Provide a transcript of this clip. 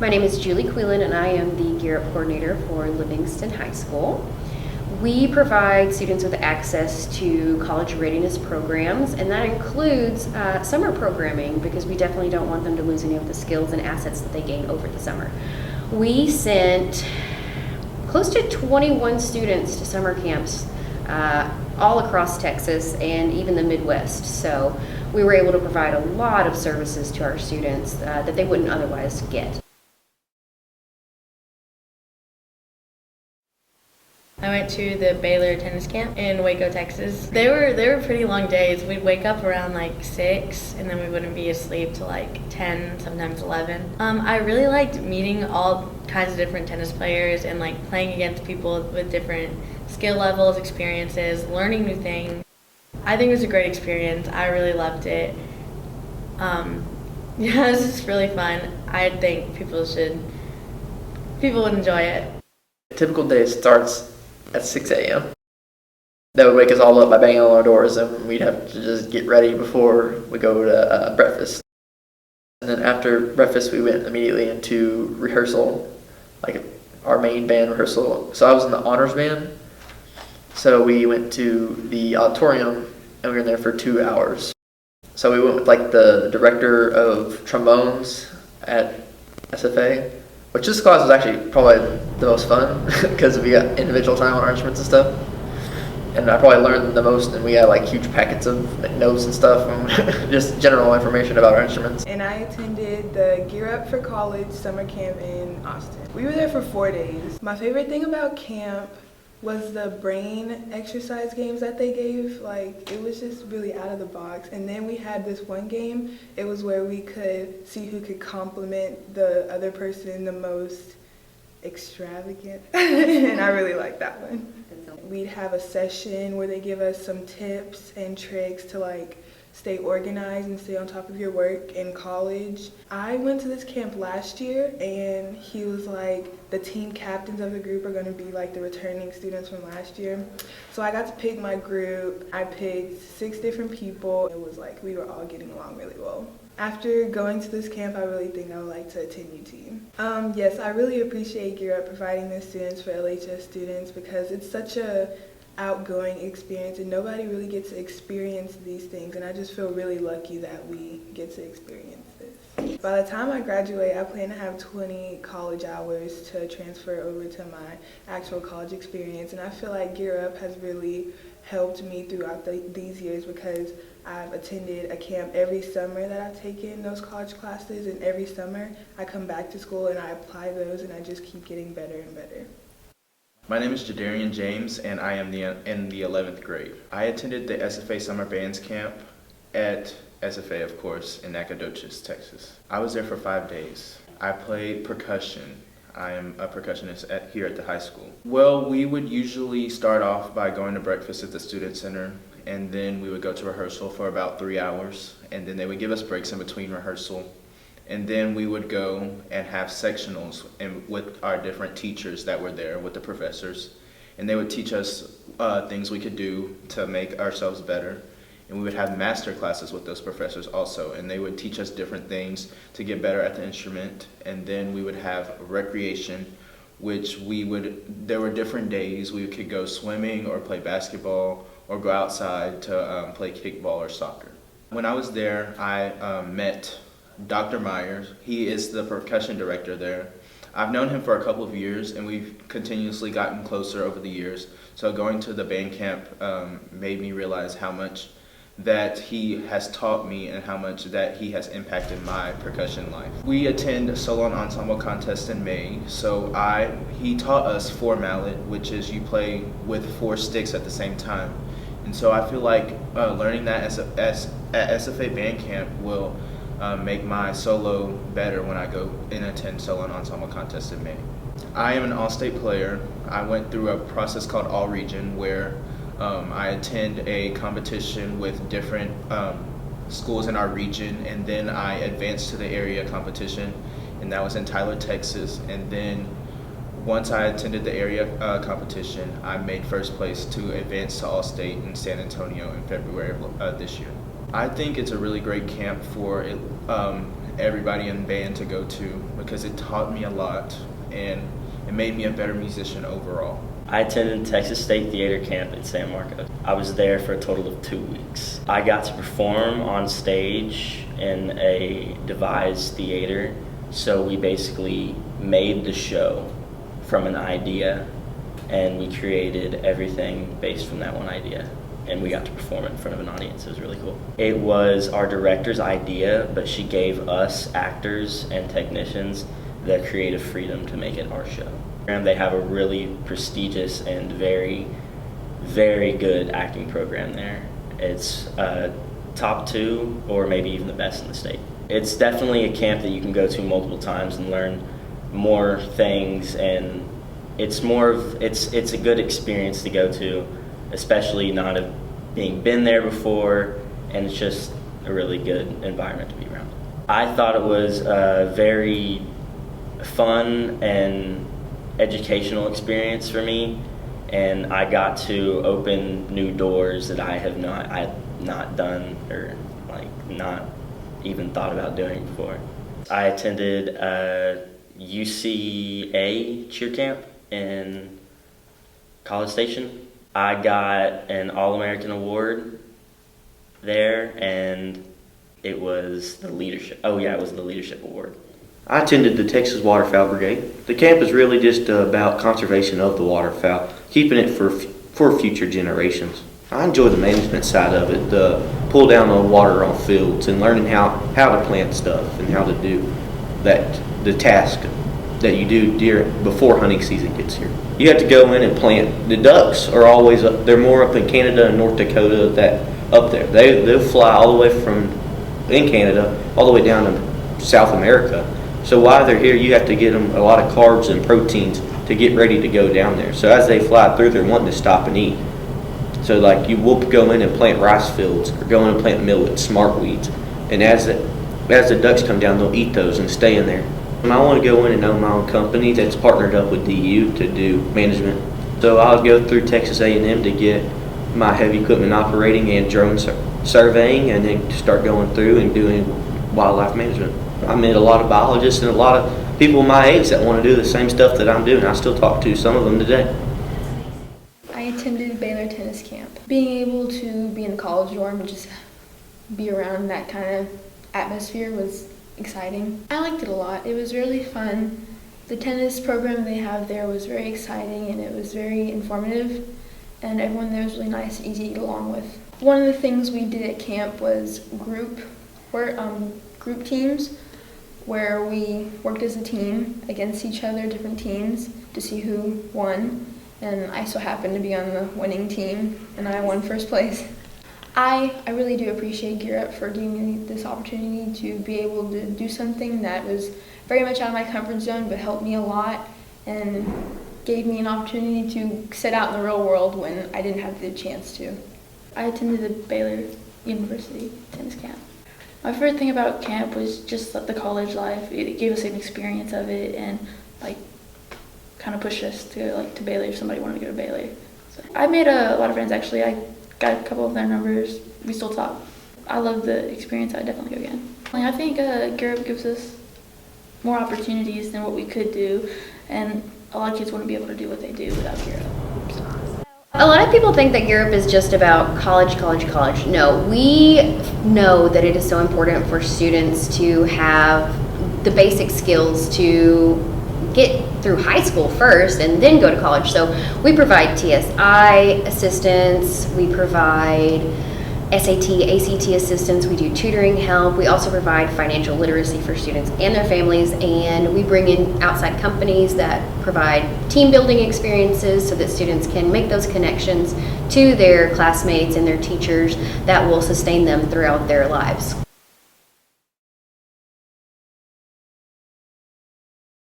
My name is Julie Quelan, and I am the Gear Up Coordinator for Livingston High School. We provide students with access to college readiness programs, and that includes summer programming, because we definitely don't want them to lose any of the skills and assets that they gain over the summer. We sent close to 21 students to summer camps all across Texas and even the Midwest. So we were able to provide a lot of services to our students that they wouldn't otherwise get. I went to the Baylor tennis camp in Waco, Texas. They were pretty long days. We'd wake up around like 6 and then we wouldn't be asleep till like 10, sometimes 11. I really liked meeting all kinds of different tennis players and like playing against people with different skill levels, experiences, learning new things. I think it was a great experience. I really loved it. It was just really fun. I think people would enjoy it. A typical day starts at 6 a.m. That would wake us all up by banging on our doors, and we'd have to just get ready before we go to breakfast. And then after breakfast, we went immediately into rehearsal, like our main band rehearsal. So I was in the honors band, so we went to the auditorium, and we were in there for 2 hours. So we went with like the director of trombones at SFA, which this class was actually probably the most fun because we got individual time on our instruments and stuff. And I probably learned the most, and we had like huge packets of notes and stuff and just general information about our instruments. And I attended the Gear Up for College summer camp in Austin. We were there for 4 days. My favorite thing about camp was the brain exercise games that they gave. Like, it was just really out of the box. And then we had this one game. It was where we could see who could compliment the other person the most extravagant. And I really liked that one. We'd have a session where they give us some tips and tricks to like stay organized and stay on top of your work in college. I went to this camp last year, and he was like, the team captains of the group are going to be like the returning students from last year. So I got to pick my group. I picked 6 different people. It was like we were all getting along really well. After going to this camp, I really think I would like to attend UT. Yes, I really appreciate Gear Up providing this students for LHS students, because it's such a outgoing experience and nobody really gets to experience these things, and I just feel really lucky that we get to experience this. By the time I graduate, I plan to have 20 college hours to transfer over to my actual college experience, and I feel like Gear Up has really helped me throughout these years, because I've attended a camp every summer that I've taken those college classes, and every summer I come back to school and I apply those, and I just keep getting better and better. My name is Jadarian James, and I am in the 11th grade. I attended the SFA Summer Bands Camp at SFA, of course, in Nacogdoches, Texas. I was there for 5 days. I played percussion. I am a percussionist here at the high school. Well, we would usually start off by going to breakfast at the Student Center, and then we would go to rehearsal for about 3 hours, and then they would give us breaks in between rehearsal. And then we would go and have sectionals with our different teachers that were there, with the professors. And they would teach us things we could do to make ourselves better. And we would have master classes with those professors also. And they would teach us different things to get better at the instrument. And then we would have recreation, which there were different days. We could go swimming or play basketball or go outside to play kickball or soccer. When I was there, I met Dr. Myers. He is the percussion director there. I've known him for a couple of years, and we've continuously gotten closer over the years. So going to the band camp made me realize how much that he has taught me and how much that he has impacted my percussion life. We attend a solo and ensemble contest in May. So he taught us 4 mallet, which is you play with 4 sticks at the same time. And so I feel like learning that at SFA band camp will make my solo better when I go and attend solo and ensemble contests in May. I am an all-state player. I went through a process called All-Region, where I attend a competition with different schools in our region, and then I advanced to the area competition, and that was in Tyler, Texas. And then once I attended the area competition, I made first place to advance to All-State in San Antonio in February of this year. I think it's a really great camp for everybody in band to go to because it taught me a lot and it made me a better musician overall. I attended Texas State Theater Camp in San Marcos. I was there for a total of 2 weeks. I got to perform on stage in a devised theater, so we basically made the show from an idea, and we created everything based from that one idea, and we got to perform it in front of an audience. It was really cool. It was our director's idea, but she gave us actors and technicians the creative freedom to make it our show. And they have a really prestigious and very, very good acting program there. It's top 2 or maybe even the best in the state. It's definitely a camp that you can go to multiple times and learn more things, and it's a good experience to go to, especially not being been there before, and it's just a really good environment to be around. I thought it was a very fun and educational experience for me, and I got to open new doors that I had not done or not even thought about doing before. I attended UCA cheer camp in College Station. I got an All-American award there, and it was the leadership. Oh yeah, it was the leadership award. I attended the Texas Waterfowl Brigade. The camp is really just about conservation of the waterfowl, keeping it for future generations. I enjoy the management side of it, the pull down the water on fields and learning how to plant stuff and how to do the task that you do before hunting season gets here. You have to go in and plant. The ducks are always up. They're more up in Canada and North Dakota up there. They'll fly all the way from in Canada all the way down to South America. So while they're here, you have to get them a lot of carbs and proteins to get ready to go down there. So as they fly through, they're wanting to stop and eat. So we'll go in and plant rice fields or go in and plant millet, smartweeds. And as the ducks come down, they'll eat those and stay in there. And I want to go in and own my own company that's partnered up with DU to do management. So I'll go through Texas A&M to get my heavy equipment operating and drone surveying, and then start going through and doing wildlife management. I met a lot of biologists and a lot of people my age that want to do the same stuff that I'm doing. I still talk to some of them today. I attended Baylor tennis camp. Being able to be in the college dorm and just be around that kind of atmosphere was exciting. I liked it a lot. It was really fun. The tennis program they have there was very exciting, and it was very informative, and everyone there was really nice and easy to get along with. One of the things we did at camp was group teams, where we worked as a team against each other, different teams, to see who won. And I so happened to be on the winning team, and I won first place. I really do appreciate Gear Up for giving me this opportunity to be able to do something that was very much out of my comfort zone, but helped me a lot and gave me an opportunity to set out in the real world when I didn't have the chance to. I attended the Baylor University tennis camp. My favorite thing about camp was just the college life. It gave us an experience of it, and kind of pushed us to go to Baylor if somebody wanted to go to Baylor. So I made a lot of friends actually. I got a couple of their numbers. We still talk. I love the experience. I'd definitely go again. I think Gear Up gives us more opportunities than what we could do, and a lot of kids wouldn't be able to do what they do without Gear Up. So. A lot of people think that Gear Up is just about college. No, we know that it is so important for students to have the basic skills to get through high school first and then go to college. So we provide TSI assistance, we provide SAT, ACT assistance, we do tutoring help, we also provide financial literacy for students and their families, and we bring in outside companies that provide team building experiences so that students can make those connections to their classmates and their teachers that will sustain them throughout their lives.